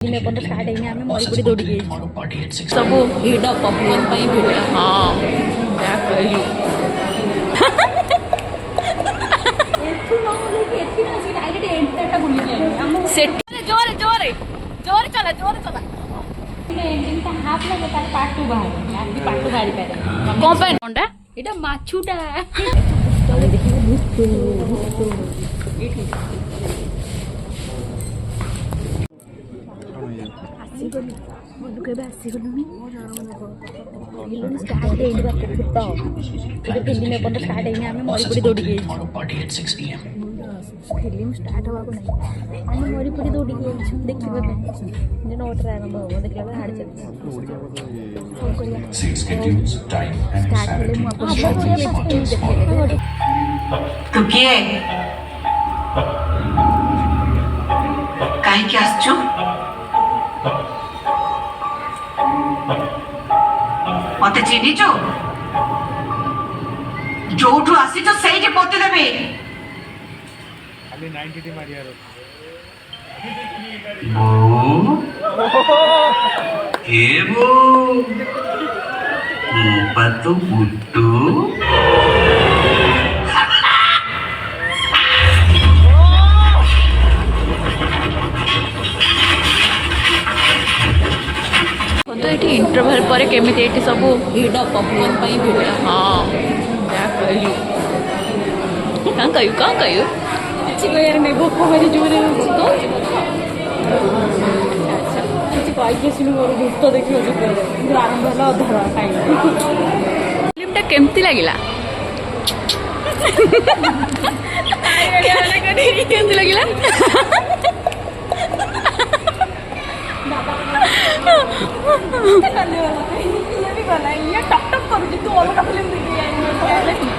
Start है आम मरीपुरी दौड़ गई सब भिड़ पब्लिक भिड़ हाँ क्या कहलु जोर जोर जोर चला जोर चला कौन पाए अंडा एटा माछुटा स्टार्ट है आम मरीपुरी दौड़ गई फिल्म स्टार्ट हवा को नहीं आम मरीपुरी दौड़ गई देखा नौटे आरंभ हम देखा तू किए काहे आसचु मते चिन्हिचु जोठू आसीचु सेठी पोते देबे खाली 90 टी मारियार ओ ए वो पतु बुट्टू तो ये इंटरवल पर केमी सब भिड़ पब्लिक भिड़ हाँ क्या कहलु क्या कहू କିଛି କହିବାର ନାହିଁ ଭୋକ ଭାରି ଜୋରରେ ହେଉଛି ତ କିଛି କହିକି ଆସିଲୁ ମୋର ଭୂତ ଦେଖିବାକୁ କିନ୍ତୁ ଆରମ୍ଭ ହେଲା ଅଧା ଖାଇବା ଫିଲ୍ମଟା କେମିତି ଲାଗିଲା କେମିତି ଲାଗିଲା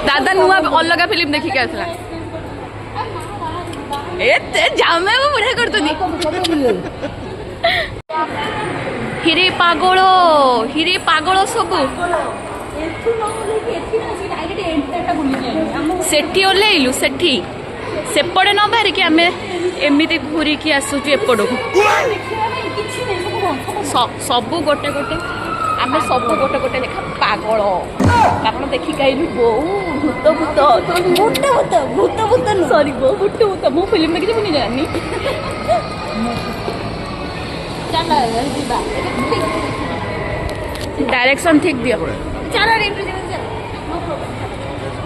दादा नुआ अलग फिल्म देखिक आसला जामे वो बुढ़ा कर हिरे पागल सब सेठी ओह्लैलु सेठी सेपटे न बाहरिकी आम एमती घूरिकी आसुचु एपटू सब गोटे गोटे आम सब गोटे गोटे देखा पागल कारण देखी कहलु बो भूत भूत भूत भूत भूत भूत सॉरी बो भूत भूत मु फिल्म देखी मुझे जानी डायरेक्शन ठीक दियो चलो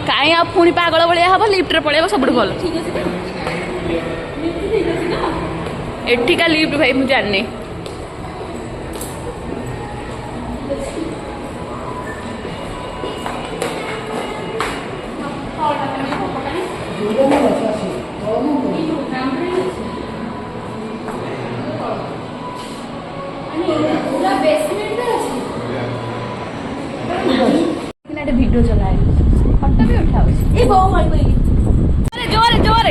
कहीं आप पुणी पागल भाया हम लिफ्ट पड़े सब भल एठिका लिफ्ट भाई मुझे जानी वीडियो चलाए फटो भी उठाओ जोर जोर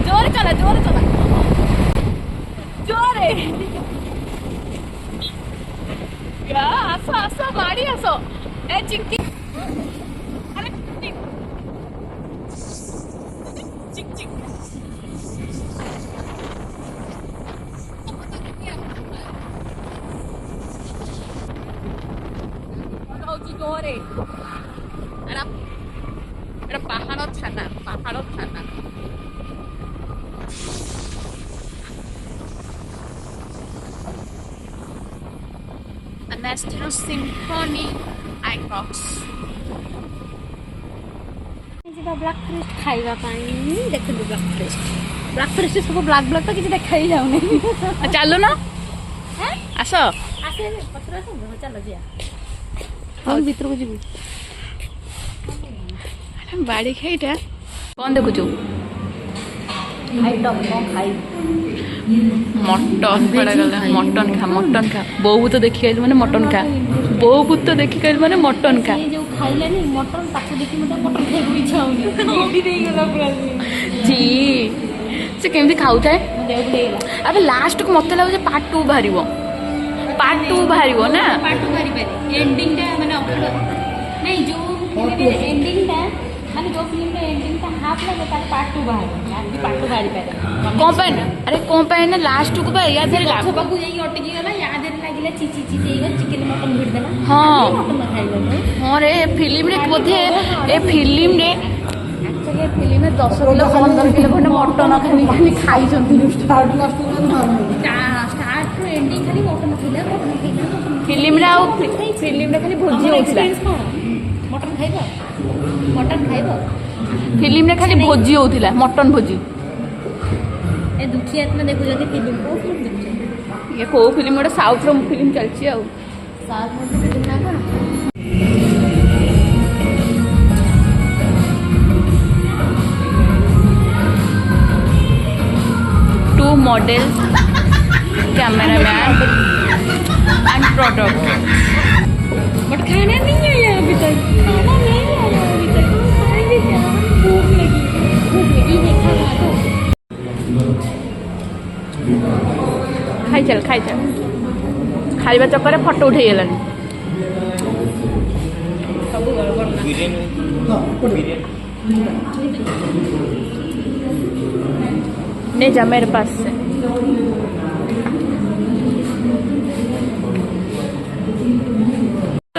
जोर चला जोर चला जोर आसो आसो माड़ी आसो ए चिंकी अरे चिक चिक जोरे पहाड़ थाना National Symphony Icons black forest खाइबा देखो ब्लैक फॉरेस्ट सब ब्लैक ब्लैक तो किसी देखा ही जाऊनी चलो ना आस आसे पत्र आस चलो जी हम भीतर को जीव बाड़ी खाईटा कौन देखु आइटम कौन खाई मटन पड़ा गला मटन खा बहु तो देखी गई मैंने मटन खा बहु तो देखी गई मैंने मटन खा ये जो खाइलानी मटन ताको देखि मते मटन खाइबो इच्छा होनी ओडी देई गेला पूरा जी से केमती खाऊ थाए देव देला अबे लास्ट को मते लागो जे पार्ट 2 बाहरिबो ना पार्ट 2 बारी एंडिंग टा माने नहीं जो एंडिंग टा ମାନେ ଯୋଉ ଫିଲ୍ମର ଏଣ୍ଡିଂଟା ହାଫ୍ ଲାଗେ ତାର ପାର୍ଟ 2 ବାହାରେ ପାର୍ଟ 2 ବାହାରି ପାରେ କଣ ପାଇଁ ନା ଆରେ କଣ ପାଇଁ ନା ଲାଷ୍ଟକୁ ବା ୟା ଦେହରେ ଗଛ ପାଖକୁ ଯାଇକି ଅଟକି ଗଲା ୟା ଦେହରେ ଲାଗିଲା ଚିଚି ହେଇଗଲା ଚିକେନ ମଟନ ଭିଡ଼ିଦେଲା ହଁ। ମଟନ ଖାଇଗଲୁ ହଁ ରେ ଫିଲ୍ମରେ ବୋଧେ ଏ ଫିଲ୍ମରେ ଆକ୍ଚୁଆଲି ଏ ଫିଲ୍ମରେ 10 କିଲୋ 15 କିଲୋ ଖଣ୍ଡେ ମଟନ ଖାଲି ଖାଇଛନ୍ତି ଷ୍ଟାର୍ଟରୁ ଏଣ୍ଡିଂ ଖାଲି ମଟନ ଖାଇଲା ଫିଲ୍ମରେ ଆଉ ଫିଲ୍ମରେ ଖାଲି ଭୋଜି ହଉଥିଲା ମଟନ ଖାଇବ ମଟନ ଖାଇବ ଫିଲ୍ମରେ ଖାଲି ଭୋଜି ହଉଥିଲା ମଟନ ଭୋଜି ଏ ଦୁଃଖୀ ଆତ୍ମା ଦେଖୁଛନ୍ତି ଫିଲ୍ମ କୋଉ ଫିଲ୍ମ ଦେଖୁଛନ୍ତି ଇଏ କୋଉ ଫିଲ୍ମ ଗୋଟେ ସାଉଥର ଫିଲ୍ମ ଚାଲିଛି ଆଉ ସାଉଥ୍ ଫିଲ୍ମ ନା କଣ two model cameraman and product but खाना नहीं आया अभी तक खाना नहीं आया अभी तक खाएंगे क्या भूख लगी देखा था तो खाई चल खाइबा चक्कर फटो उठे गलानी सब गड़बड़ ना ले जा मेरे पास से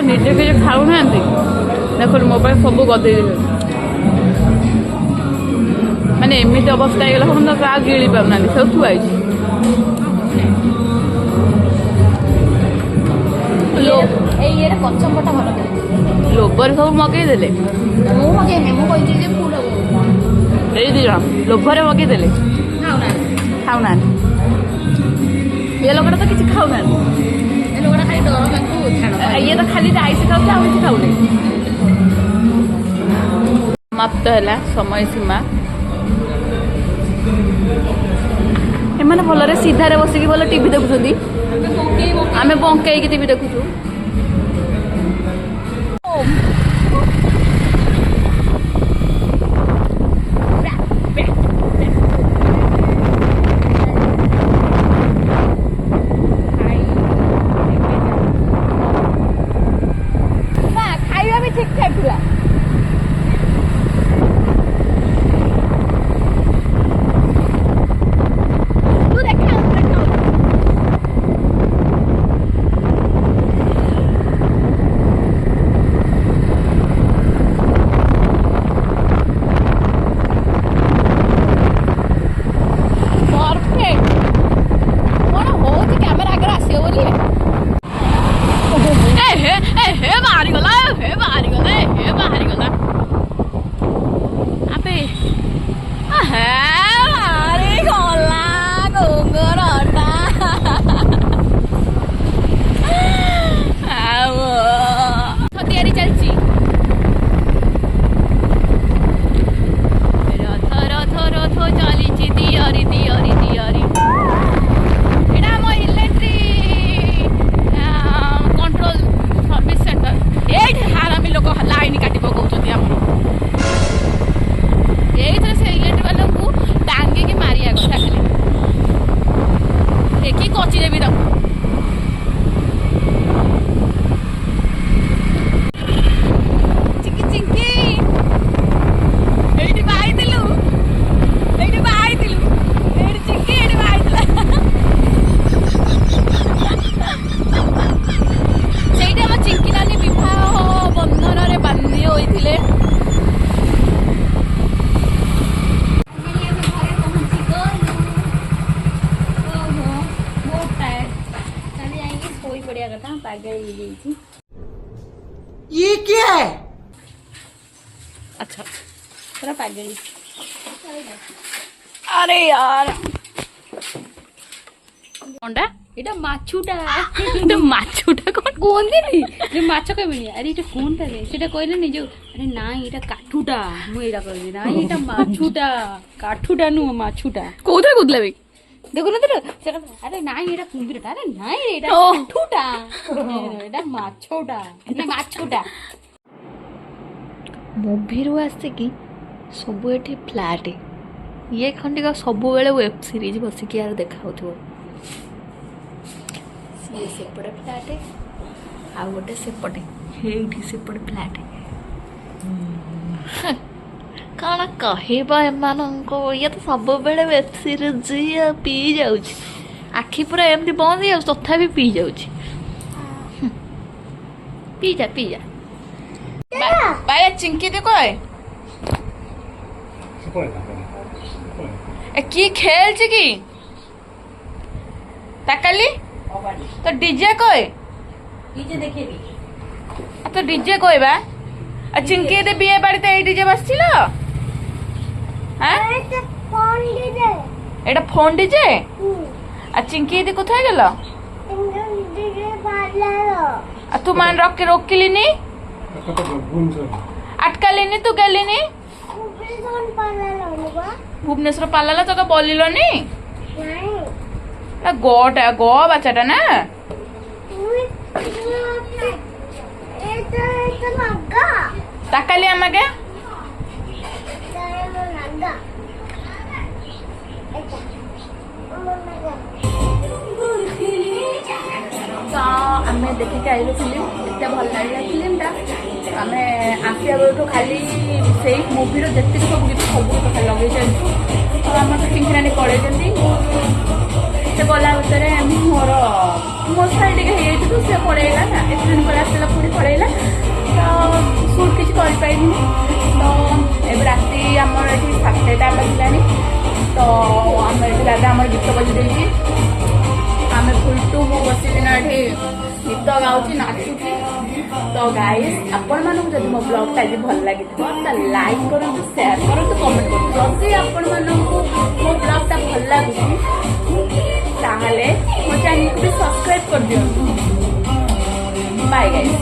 ନିଜେ କିଛି ଖାଉନାହାନ୍ତି ଦେଖନ୍ତୁ ମୋବାଇଲ ସବୁ ଗଦେଇ ଦେବେ ମାନେ ଏମିତି ଅବସ୍ଥା ହେଇଗଲା କଣ ତ କାହା ଗିଳି ପାରୁନାହାନ୍ତି ସବୁ ଥୁଆ ହେଇଛି ଏଇ ଇଏରେ କଚମ୍ବରଟା ଭଲ ଲୋଭରେ ସବୁ ମଗେଇଦେଲେ ମୁଁ ମଗେଇନି ମୁଁ କହିଥିଲି ଯେ ଫୁଲ ଏଇ ଦି ଜଣ ଲୋଭରେ ମଗେଇଦେଲେ ଖାଉନାହାନ୍ତି ଏ ଲୋକଟା ତ କିଛି ଖାଉନାହାନ୍ତି ଏ ଲୋକଟା ଖାଲି ଡର ତାଙ୍କୁ ଛାଡ଼ ଇଏ ତ ଖାଲି ରାଇସ୍ ଖାଉଛି ଆଉ କିଛି ଖାଉନି ସମାପ୍ତ ହେଲା ସମୟ ସୀମା ଏମାନେ ଭଲରେ ସିଧାରେ ବସିକି ଭଲ ଟିଭି ଦେଖୁଛନ୍ତି ଆମେ ବଙ୍କେଇକି ଟିଭି ଦେଖୁଛୁ ଖାଇବା ବି ଠିକ୍ ଠାକ୍ ଥିଲା ये क्या है अच्छा पूरा पागल अरे यार अंडा এটা মাছুটা এটা মাছুটা কোন কোনদিনি যে মাছ কইবনি আরে এটা কোনটা রে সেটা কইলে নি যে আরে না এটা কাঠুটা মু এটা কইলি না এটা মাছুটা কাঠুটা নু মাছুটা কোথায় কুদলাবি দেখো না তো সেটা আরে না এটা কুম্ভীরটা আরে না এটা কাঠুটা এটা মাছুটা এটা মাছুটা ମୁଭିରୁ ଆସିକି ସବୁ ଏଠି ଫ୍ଲାଟ୍ ଇଏ ଖଣ୍ଡିକ ସବୁବେଳେ ୱେବ୍ ସିରିଜ୍ ବସିକି ୟାର ଦେଖାହେଉଥିବ ସିଏ ସେପଟେ ଫ୍ଲାଟ୍ ଆଉ ଗୋଟେ ସେପଟେ ଏଇଠି ସେପଟେ ଫ୍ଲାଟ୍ କ'ଣ କହିବ ଏମାନଙ୍କୁ, ଇଏ ତ ସବୁବେଳେ ୱେବ୍ ସିରିଜ୍ ପିଇ ଯାଉଛି, ଆଖି ପୁରା ଏମିତି ବନ୍ଦ ହେଇଯାଉଛି ତଥାପି ପିଇ ଯାଉଛି। ପିଇଯା ପିଇଯା ବାୟା ଚିଙ୍କି ଦେ କଏ ଏ কি খেলছে কি তাকালি তো ডিজে কই ডিজে দেখিয়ে দি তো ডিজে কই বা চিঙ্কি দে বিয়ে বাড়িতে এই ডিজে বাজছিল হ্যাঁ এটা ফোন ডিজে আর চিঙ্কি দি কোথায় গেল আর তু মান রকে রকিলিনি আটকালিনি তু গেলিনি ভুবনেশ্বর পালালা তোকে বলিলনি গটা গ বাচ্চাটা না তাকালি আমাকে ତ ଆମେ ଦେଖିକି ଆଇଲୁ ଫିଲ୍ମ, ଏତେ ଭଲ ଲାଗିଲା ଫିଲ୍ମଟା। ଆମେ ଆସିବା ବେଳଠୁ ଖାଲି ସେଇ ମୁଭିର ଯେତିକି ସବୁ ଗୀତ ସବୁ ଗୀତ ଖାଲି ଲଗେଇଛନ୍ତି। ତ ଆମର ତ ଟିଙ୍କିରାଣୀ ପଳେଇଛନ୍ତି, ସେ ଗଲା ଭିତରେ ମୋ ସାଇଡ୍ ଟିକେ ହେଇଯାଇଥିଲୁ, ସେ ପଳେଇଲା ନା, ଏତେ ଦିନ ପରେ ଆସିଲା ପୁଣି ପଳେଇଲା। ତ ସୁଟ୍ କିଛି କରିପାରିଲିନି। ତ ଏବେ ରାତି ଆମର ଏଠି 7ଟା ବାଜିଲାଣି। ତ ଆମର ଏଠି ଦାଦା ଆମର ଗୀତ ବଜି ଦେଇଛି, ଆମେ ଫୁଲଟୁ ମୁଁ ବସିକିନା ଏଠି ଗୀତ ଗାଉଛି ନାଚୁଛି। ତ ଗାଇସ୍ ଆପଣମାନଙ୍କୁ ଯଦି ମୋ ବ୍ଲଗ୍ଟା ଆଜି ଭଲ ଲାଗିଥିବ ତାହେଲେ ଲାଇକ୍ କରନ୍ତୁ, ସେୟାର କରନ୍ତୁ, କମେଣ୍ଟ କରନ୍ତୁ। ଯଦି ଆପଣମାନଙ୍କୁ ମୋ ବ୍ଲଗ୍ଟା ଭଲ ଲାଗୁଛି ତାହେଲେ ମୋ ଚ୍ୟାନେଲକୁ ବି ସବସ୍କ୍ରାଇବ୍ କରିଦିଅନ୍ତୁ। Bye guys.